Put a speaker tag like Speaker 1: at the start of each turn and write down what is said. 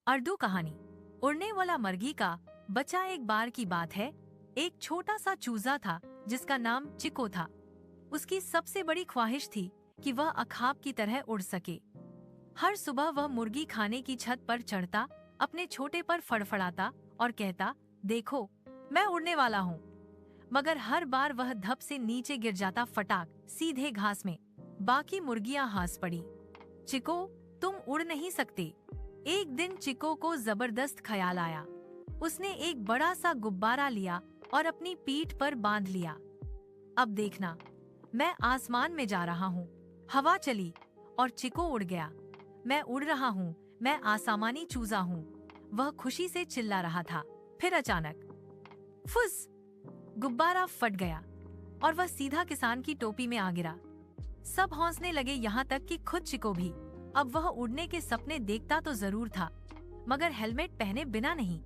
Speaker 1: अर्दू कहानी। उड़ने वाला मुर्गी का बच्चा। एक बार की बात है, एक छोटा सा चूजा था जिसका नाम चिको था। उसकी सबसे बड़ी ख्वाहिश थी कि वह अखाब की तरह उड़ सके। हर सुबह वह मुर्गी खाने की छत पर चढ़ता, अपने छोटे पर फड़फड़ाता और कहता, देखो मैं उड़ने वाला हूँ। मगर हर बार वह धप से नीचे गिर जाता, फटाक सीधे घास में। बाकी मुर्गियां हंस पड़ी। चिको, तुम उड़ नहीं सकते। एक दिन चिको को जबरदस्त ख्याल आया। उसने एक बड़ा सा गुब्बारा लिया और अपनी पीठ पर बांध लिया। अब देखना, मैं आसमान में जा रहा हूँ। हवा चली और चिको उड़ गया। मैं उड़ रहा हूँ, मैं आसमानी चूजा हूँ, वह खुशी से चिल्ला रहा था। फिर अचानक फुस, गुब्बारा फट गया और वह सीधा किसान की टोपी में आ गिरा। सब हंसने लगे, यहाँ तक कि खुद चिको भी। अब वह उड़ने के सपने देखता तो जरूर था, मगर हेलमेट पहने बिना नहीं।